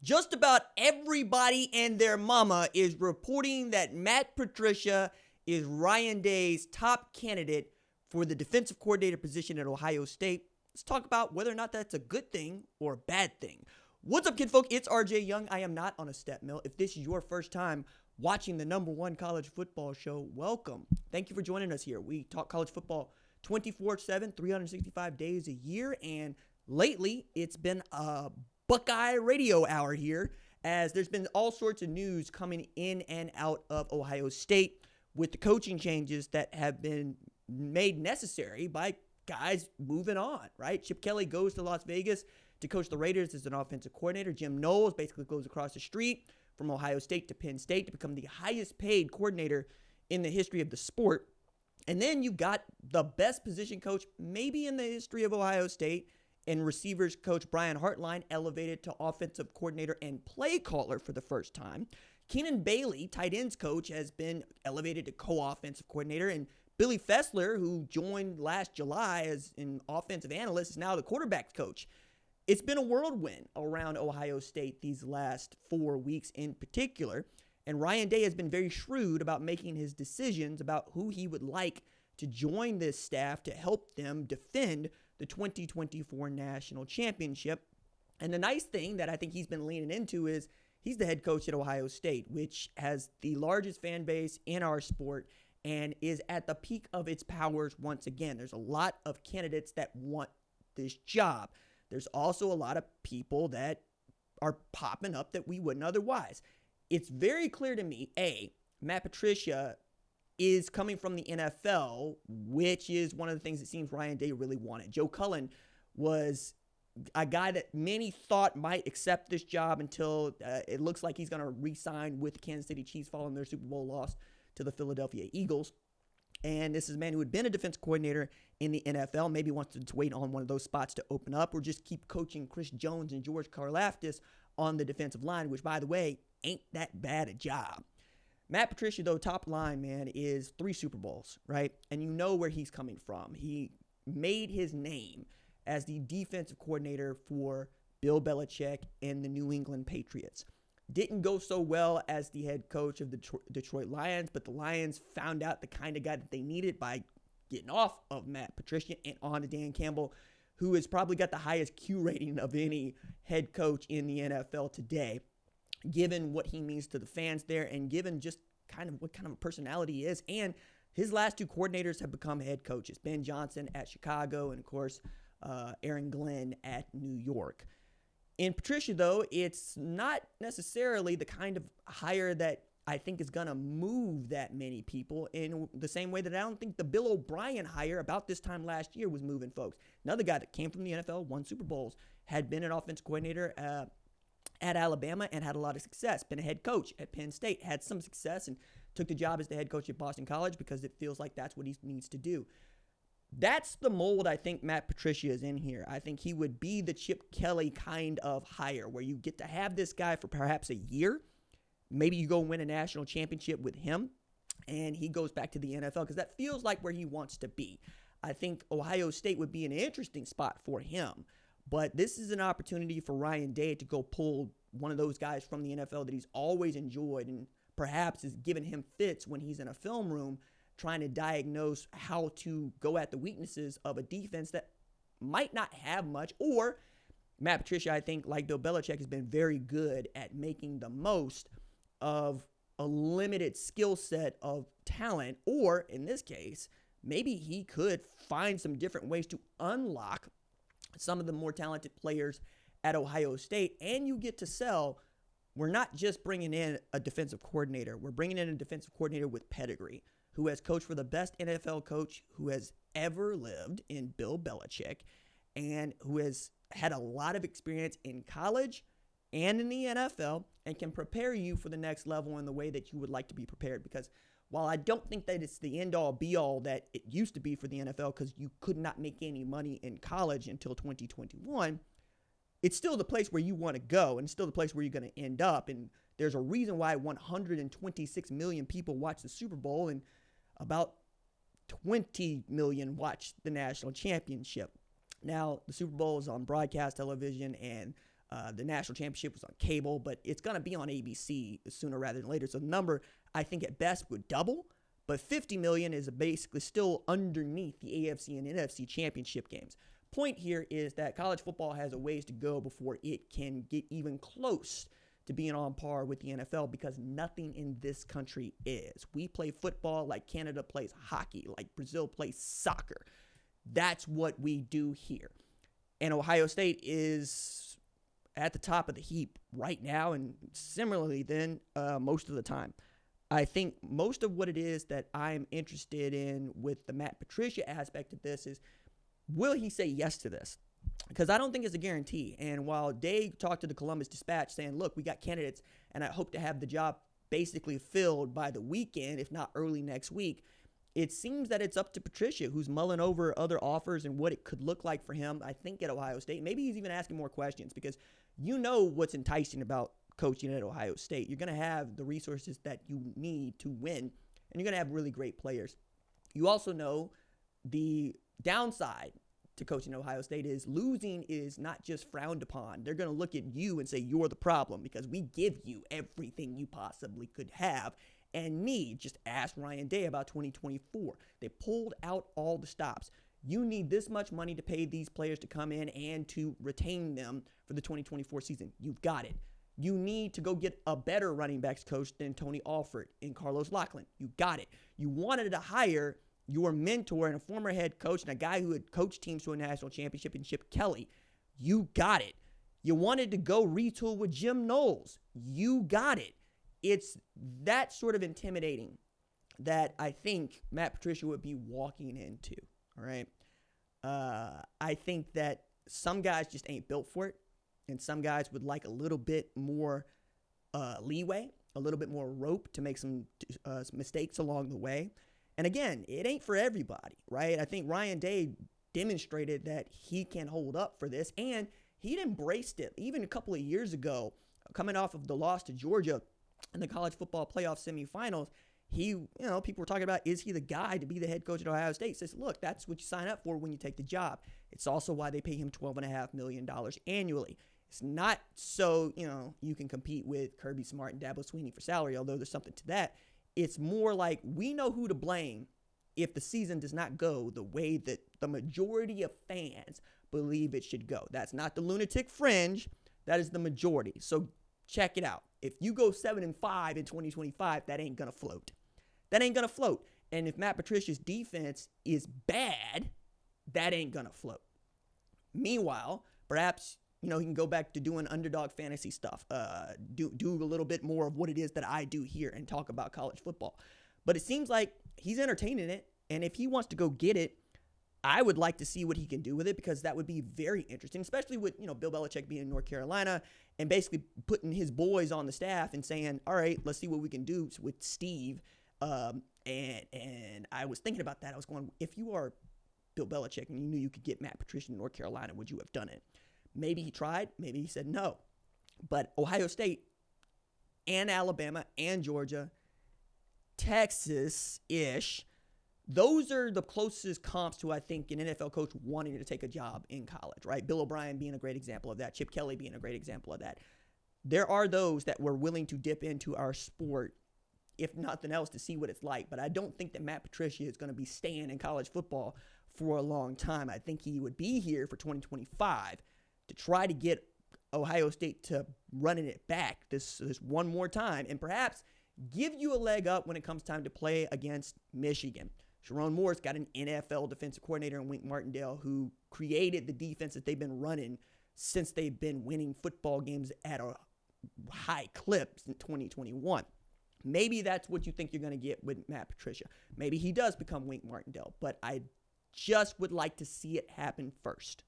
Just about everybody and their mama is reporting that Matt Patricia is Ryan Day's top candidate for the defensive coordinator position at Ohio State. Let's talk about whether or not that's a good thing or a bad thing. What's up, kinfolk? It's RJ Young. I am not on a step mill. If this is your first time watching the #1 college football show, welcome. Thank you for joining us here. We talk college football 24/7, 365 days a year, and lately it's been a Buckeye radio hour here, as there's been all sorts of news coming in and out of Ohio State with the coaching changes that have been made necessary by guys moving on, right? Chip Kelly goes to Las Vegas to coach the Raiders as an offensive coordinator. Jim Knowles basically goes across the street from Ohio State to Penn State to become the highest paid coordinator in the history of the sport. And then you got the best position coach maybe in the history of Ohio State, and receivers coach Brian Hartline elevated to offensive coordinator and play caller for the first time. Keenan Bailey, tight ends coach, has been elevated to co-offensive coordinator, and Billy Fessler, who joined last July as an offensive analyst, is now the quarterback coach. It's been a whirlwind around Ohio State these last 4 weeks in particular, and Ryan Day has been very shrewd about making his decisions about who he would like to join this staff to help them defend the 2024 national championship. And the nice thing that I think he's been leaning into is he's the head coach at Ohio State, which has the largest fan base in our sport and is at the peak of its powers once again. There's a lot of candidates that want this job. There's also a lot of people that are popping up that we wouldn't otherwise. It's very clear to me, Matt Patricia is coming from the NFL, which is one of the things it seems Ryan Day really wanted. Joe Cullen was a guy that many thought might accept this job until it looks like he's going to re-sign with the Kansas City Chiefs following their Super Bowl loss to the Philadelphia Eagles. And this is a man who had been a defense coordinator in the NFL, maybe wants to wait on one of those spots to open up, or just keep coaching Chris Jones and George Karlaftis on the defensive line, which, by the way, ain't that bad a job. Matt Patricia, though, top line, man, is 3 Super Bowls, right? And you know where he's coming from. He made his name as the defensive coordinator for Bill Belichick and the New England Patriots. Didn't go so well as the head coach of the Detroit Lions, but the Lions found out the kind of guy that they needed by getting off of Matt Patricia and on to Dan Campbell, who has probably got the highest Q rating of any head coach in the NFL today, given what he means to the fans there and given just kind of what kind of a personality he is. And his last 2 coordinators have become head coaches, Ben Johnson at Chicago and, of course, Aaron Glenn at New York. In Patricia, though, it's not necessarily the kind of hire that I think is going to move that many people in the same way that I don't think the Bill O'Brien hire about this time last year was moving folks. Another guy that came from the NFL, won Super Bowls, had been an offensive coordinator at Alabama and had a lot of success, been a head coach at Penn State, had some success, and took the job as the head coach at Boston College because it feels like that's what he needs to do. That's the mold I think Matt Patricia is in here. I think he would be the Chip Kelly kind of hire where you get to have this guy for perhaps a year. Maybe you go win a national championship with him and he goes back to the NFL because that feels like where he wants to be. I think Ohio State would be an interesting spot for him. But this is an opportunity for Ryan Day to go pull one of those guys from the NFL that he's always enjoyed and perhaps is giving him fits when he's in a film room trying to diagnose how to go at the weaknesses of a defense that might not have much. Or Matt Patricia, I think, like Bill Belichick, has been very good at making the most of a limited skill set of talent. Or in this case, maybe he could find some different ways to unlock some of the more talented players at Ohio State, and you get to sell, we're not just bringing in a defensive coordinator, we're bringing in a defensive coordinator with pedigree, who has coached for the best NFL coach who has ever lived in Bill Belichick, and who has had a lot of experience in college and in the NFL, and can prepare you for the next level in the way that you would like to be prepared. Because while I don't think that it's the end-all, be-all that it used to be for the NFL because you could not make any money in college until 2021, it's still the place where you want to go, and it's still the place where you're going to end up. And there's a reason why 126 million people watch the Super Bowl and about 20 million watch the national championship. Now, the Super Bowl is on broadcast television, and The national championship was on cable, but it's going to be on ABC sooner rather than later. So the number, I think, at best would double, but $50 million is basically still underneath the AFC and NFC championship games. Point here is that college football has a ways to go before it can get even close to being on par with the NFL, because nothing in this country is. We play football like Canada plays hockey, like Brazil plays soccer. That's what we do here. And Ohio State is at the top of the heap right now, and similarly then most of the time. I think most of what it is that I'm interested in with the Matt Patricia aspect of this is, will he say yes to this? Because I don't think it's a guarantee. And while Day talked to the Columbus Dispatch saying, look, we got candidates, and I hope to have the job basically filled by the weekend, if not early next week, it seems that it's up to Patricia, who's mulling over other offers and what it could look like for him, I think, at Ohio State. Maybe he's even asking more questions, because you know what's enticing about coaching at Ohio State. You're going to have the resources that you need to win, and you're going to have really great players. You also know the downside to coaching at Ohio State is losing is not just frowned upon. They're going to look at you and say, you're the problem, because we give you everything you possibly could have and need. Just ask Ryan Day about 2024. They pulled out all the stops. You need this much money to pay these players to come in and to retain them for the 2024 season. You've got it. You need to go get a better running backs coach than Tony Alford and Carlos Lachlan. You got it. You wanted to hire your mentor and a former head coach and a guy who had coached teams to a national championship in Chip Kelly. You got it. You wanted to go retool with Jim Knowles. You got it. It's that sort of intimidating that I think Matt Patricia would be walking into, all right? I think that some guys just ain't built for it, and some guys would like a little bit more leeway, a little bit more rope to make some mistakes along the way. And again, it ain't for everybody, right? I think Ryan Day demonstrated that he can hold up for this, and he'd embraced it. Even a couple of years ago, coming off of the loss to Georgia in the college football playoff semifinals, people were talking about, is he the guy to be the head coach at Ohio State? He says, look, that's what you sign up for when you take the job. It's also why they pay him $12.5 million annually. It's not so, you can compete with Kirby Smart and Dabo Swinney for salary, although there's something to that. It's more like we know who to blame if the season does not go the way that the majority of fans believe it should go. That's not the lunatic fringe. That is the majority. So check it out. If you go 7-5 in 2025, that ain't going to float. That ain't going to float. And if Matt Patricia's defense is bad, that ain't going to float. Meanwhile, perhaps, he can go back to doing underdog fantasy stuff, do a little bit more of what it is that I do here and talk about college football. But it seems like he's entertaining it. And if he wants to go get it, I would like to see what he can do with it, because that would be very interesting, especially with, Bill Belichick being in North Carolina and basically putting his boys on the staff and saying, all right, let's see what we can do with Steve. And I was thinking about that. I was going, if you are Bill Belichick and you knew you could get Matt Patricia in North Carolina, would you have done it? Maybe he tried. Maybe he said no. But Ohio State and Alabama and Georgia, Texas-ish, those are the closest comps to, I think, an NFL coach wanting to take a job in college, right? Bill O'Brien being a great example of that. Chip Kelly being a great example of that. There are those that were willing to dip into our sport, if nothing else, to see what it's like. But I don't think that Matt Patricia is going to be staying in college football for a long time. I think he would be here for 2025 to try to get Ohio State to running it back this one more time and perhaps give you a leg up when it comes time to play against Michigan. Sharon Moore's got an NFL defensive coordinator in Wink Martindale who created the defense that they've been running since they've been winning football games at a high clip in 2021. Maybe that's what you think you're going to get with Matt Patricia. Maybe he does become Wink Martindale, but I just would like to see it happen first.